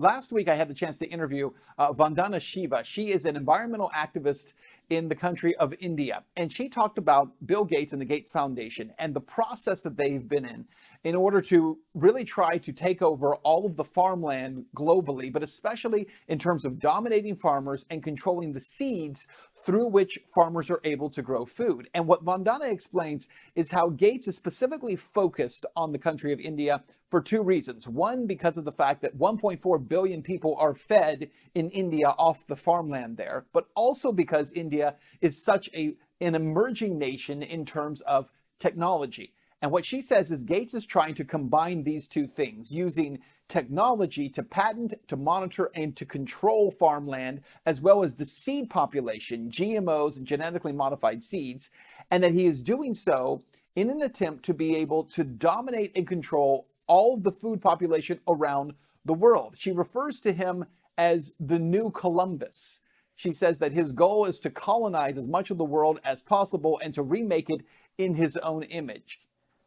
Last week, I had the chance to interview Vandana Shiva. She is an environmental activist in the country of India. And she talked about Bill Gates and the Gates Foundation and the process that they've been in order to really try to take over all of the farmland globally, but especially in terms of dominating farmers and controlling the seeds through which farmers are able to grow food. And what Vandana explains is how Gates is specifically focused on the country of India for two reasons. One, because of the fact that 1.4 billion people are fed in India off the farmland there, but also because India is such an emerging nation in terms of technology. And what she says is Gates is trying to combine these two things, using technology to patent, to monitor, and to control farmland, as well as the seed population, GMOs and genetically modified seeds, and that he is doing so in an attempt to be able to dominate and control all of the food population around the world. She refers to him as the new Columbus. She says that his goal is to colonize as much of the world as possible and to remake it in his own image.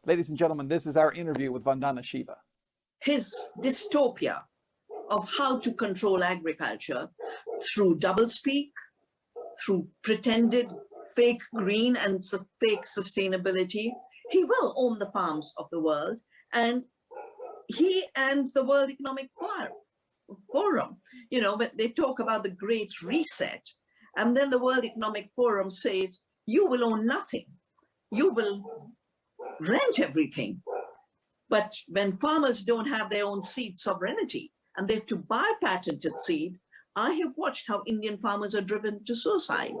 Ladies and gentlemen, this is our interview with Vandana Shiva. His dystopia of how to control agriculture through doublespeak, through pretended fake green and fake sustainability. He will own the farms of the world, and he and the World Economic Forum, when they talk about the Great Reset, and then the World Economic Forum says, you will own nothing. You will rent everything. But when farmers don't have their own seed sovereignty and they have to buy patented seed, I have watched how Indian farmers are driven to suicide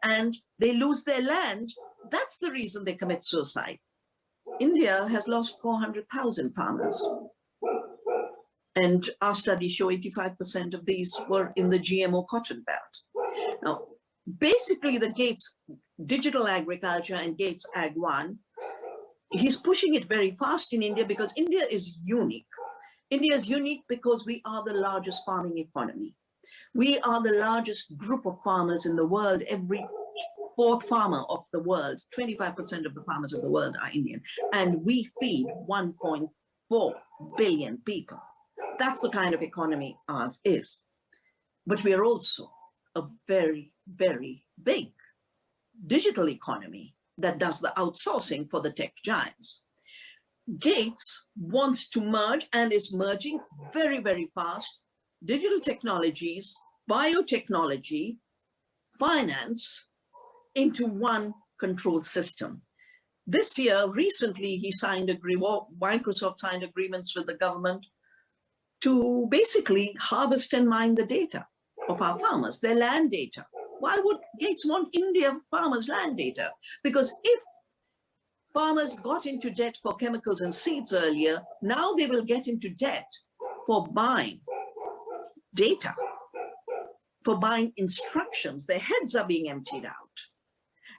and they lose their land. That's the reason they commit suicide. India has lost 400,000 farmers. And our studies show 85% of these were in the GMO cotton belt. Now, basically the Gates Digital Agriculture and Gates Ag 1, he's pushing it very fast in India because India is unique. India is unique because we are the largest farming economy. We are the largest group of farmers in the world. Every fourth farmer of the world, 25% of the farmers of the world are Indian. And we feed 1.4 billion people. That's the kind of economy ours is. But we are also a very, very big digital economy that does the outsourcing for the tech giants. Gates wants to merge and is merging very, very fast digital technologies, biotechnology, finance into one control system. This year, recently, Microsoft signed agreements with the government to basically harvest and mine the data of our farmers, their land data. Why would Gates want India farmers' land data? Because if farmers got into debt for chemicals and seeds earlier, now they will get into debt for buying data, for buying instructions. Their heads are being emptied out.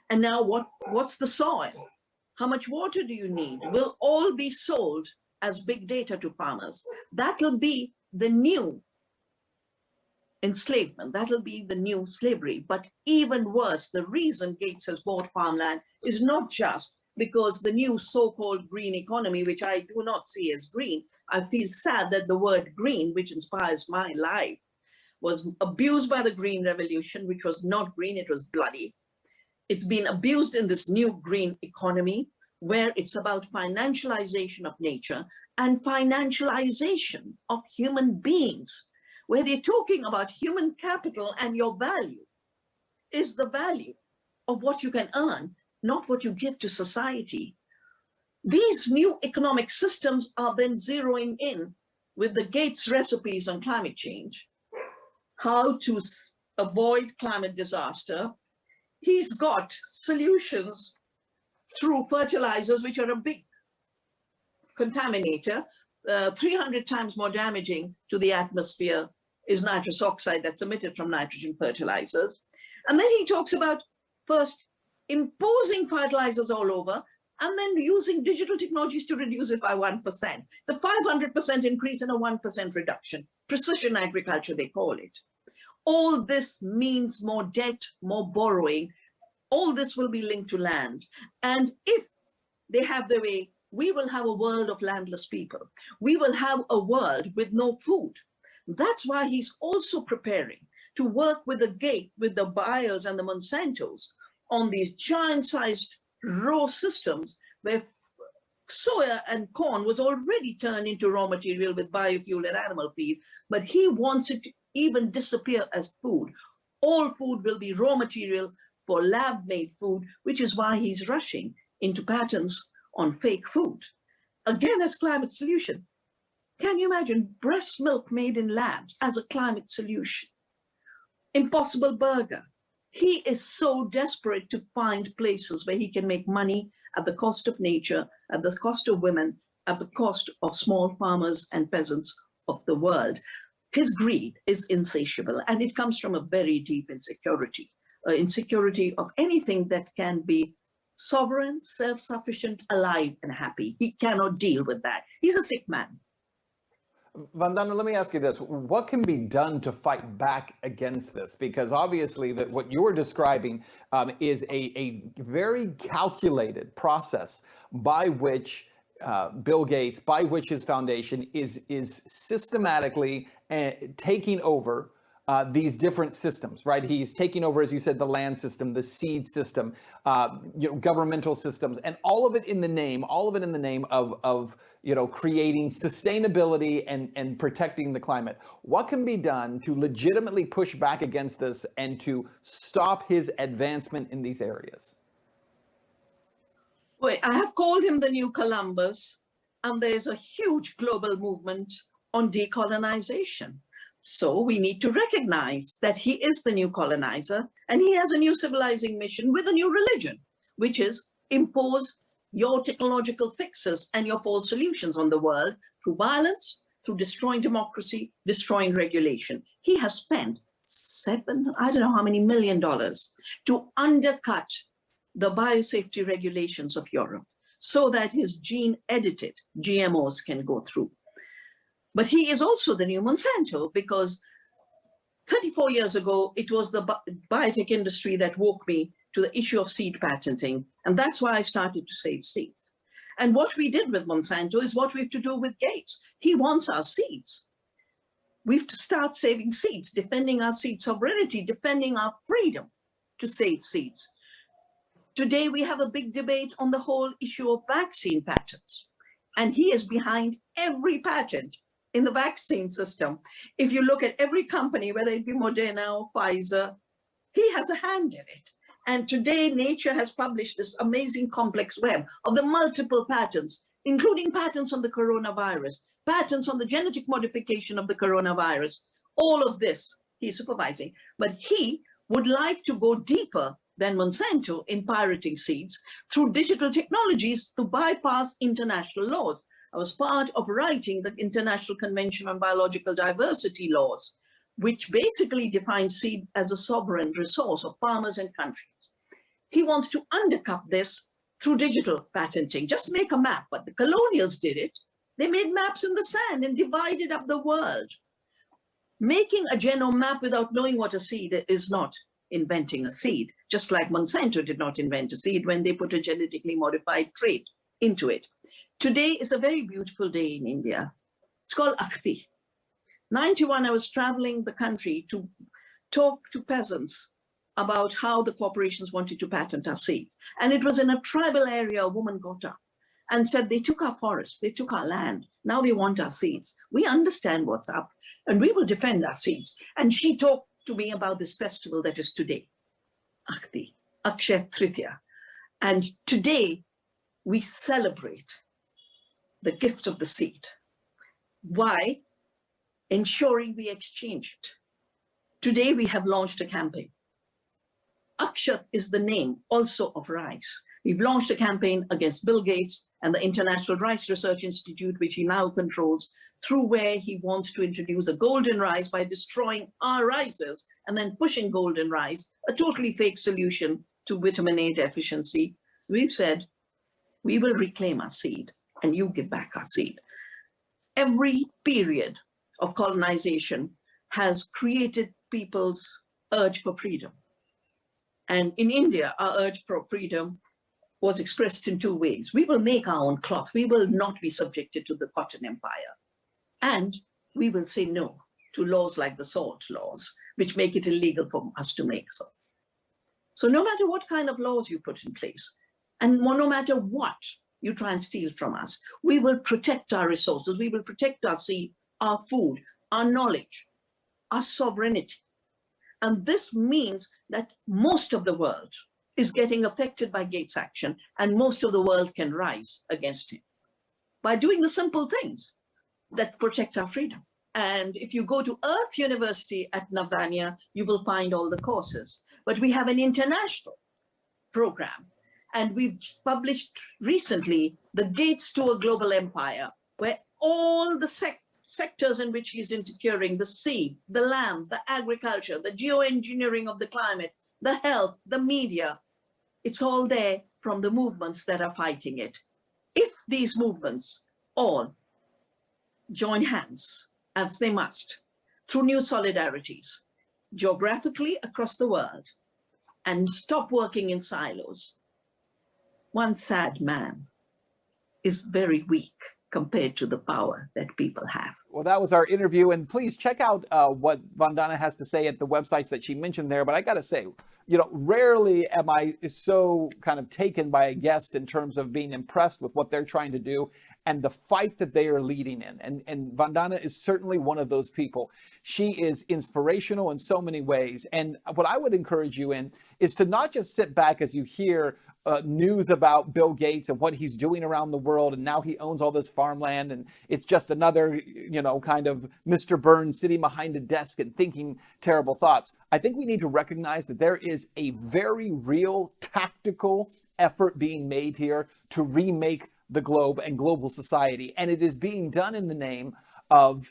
And now what's the soil? How much water do you need? Will all be sold as big data to farmers. That'll be the new enslavement. That'll be the new slavery. But even worse, the reason Gates has bought farmland is not just because the new so-called green economy, which I do not see as green. I feel sad that the word green, which inspires my life, was abused by the Green Revolution, which was not green, it was bloody. It's been abused in this new green economy, where it's about financialization of nature and financialization of human beings, where they're talking about human capital and your value is the value of what you can earn, not what you give to society. These new economic systems are then zeroing in with the Gates recipes on climate change, how to avoid climate disaster. He's got solutions through fertilizers, which are a big contaminator. 300 times more damaging to the atmosphere is nitrous oxide that's emitted from nitrogen fertilizers. And then he talks about first imposing fertilizers all over and then using digital technologies to reduce it by 1%. It's a 500% increase and a 1% reduction. Precision agriculture, they call it. All this means more debt, more borrowing. All this will be linked to land. And if they have their way, we will have a world of landless people. We will have a world with no food. That's why he's also preparing to work with the buyers and the Monsantos on these giant-sized row systems where soya and corn was already turned into raw material with biofuel and animal feed, but he wants it to even disappear as food. All food will be raw material for lab-made food, which is why he's rushing into patents on fake food. Again, as climate solution. Can you imagine breast milk made in labs as a climate solution? Impossible Burger. He is so desperate to find places where he can make money at the cost of nature, at the cost of women, at the cost of small farmers and peasants of the world. His greed is insatiable, and it comes from a very deep insecurity, insecurity of anything that can be sovereign, self-sufficient, alive, and happy. He cannot deal with that. He's a sick man. Vandana, let me ask you this. What can be done to fight back against this? Because obviously that what you're describing is a very calculated process by which Bill Gates, by which his foundation is systematically taking over these different systems, right? He's taking over, as you said, the land system, the seed system, governmental systems, and all of it in the name of creating sustainability and protecting the climate. What can be done to legitimately push back against this and to stop his advancement in these areas? Wait, I have called him the new Columbus, and there's a huge global movement on decolonization. So we need to recognize that he is the new colonizer, and he has a new civilizing mission with a new religion, which is impose your technological fixes and your false solutions on the world through violence, through destroying democracy, destroying regulation. He has spent I don't know how many $1 million to undercut the biosafety regulations of Europe so that his gene-edited GMOs can go through. But he is also the new Monsanto, because 34 years ago, it was the biotech industry that woke me to the issue of seed patenting. And that's why I started to save seeds. And what we did with Monsanto is what we have to do with Gates. He wants our seeds. We have to start saving seeds, defending our seed sovereignty, defending our freedom to save seeds. Today, we have a big debate on the whole issue of vaccine patents. And he is behind every patent in the vaccine system. If you look at every company, whether it be Moderna or Pfizer, he has a hand in it. And today, Nature has published this amazing complex web of the multiple patents, including patents on the coronavirus, patents on the genetic modification of the coronavirus. All of this he's supervising. But he would like to go deeper than Monsanto in pirating seeds through digital technologies to bypass international laws. I was part of writing the International Convention on Biological Diversity laws, which basically defines seed as a sovereign resource of farmers and countries. He wants to undercut this through digital patenting. Just make a map, but the colonials did it. They made maps in the sand and divided up the world. Making a genome map without knowing what a seed is not inventing a seed, just like Monsanto did not invent a seed when they put a genetically modified trait into it. Today is a very beautiful day in India. It's called Akhti. 91, I was traveling the country to talk to peasants about how the corporations wanted to patent our seeds. And it was in a tribal area, a woman got up and said, they took our forests, they took our land, now they want our seeds. We understand what's up and we will defend our seeds. And she talked to me about this festival that is today, Akhti, Akshay Tritiya. And today we celebrate the gift of the seed. Why? Ensuring we exchange it. Today we have launched a campaign. Akshat is the name also of rice. We've launched a campaign against Bill Gates and the International Rice Research Institute, which he now controls, through where he wants to introduce a golden rice by destroying our rices and then pushing golden rice, a totally fake solution to vitamin A deficiency. We've said, we will reclaim our seed and you give back our seed. Every period of colonization has created people's urge for freedom. And in India, our urge for freedom was expressed in two ways. We will make our own cloth. We will not be subjected to the cotton empire. And we will say no to laws like the SALT laws, which make it illegal for us to make so. So no matter what kind of laws you put in place, and no matter what you try and steal from us, we will protect our resources, we will protect our sea, our food, our knowledge, our sovereignty. And this means that most of the world is getting affected by Gates' action, and most of the world can rise against him by doing the simple things that protect our freedom. And if you go to Earth University at Navania, you will find all the courses. But we have an international program, and we've published recently The Gates to a Global Empire, where all the sectors in which he's interfering, the sea, the land, the agriculture, the geoengineering of the climate, the health, the media, it's all there from the movements that are fighting it. If these movements all join hands, as they must, through new solidarities, geographically across the world, and stop working in silos, one sad man is very weak compared to the power that people have. Well, that was our interview, and please check out what Vandana has to say at the websites that she mentioned there. But I got to say, you know, rarely am I so kind of taken by a guest in terms of being impressed with what they're trying to do and the fight that they are leading in. And Vandana is certainly one of those people. She is inspirational in so many ways. And what I would encourage you in is to not just sit back as you hear news about Bill Gates and what he's doing around the world, and now he owns all this farmland, and it's just another, you know, kind of Mr. Burns sitting behind a desk and thinking terrible thoughts. I think we need to recognize that there is a very real tactical effort being made here to remake the globe and global society, and it is being done in the name of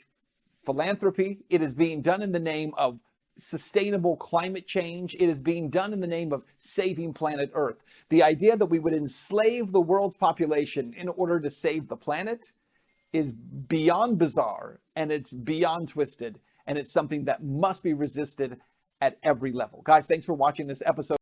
philanthropy. It is being done in the name of sustainable climate change. It is being done in the name of saving planet Earth. The idea that we would enslave the world's population in order to save the planet is beyond bizarre, and it's beyond twisted, and it's something that must be resisted at every level. Guys, thanks for watching this episode.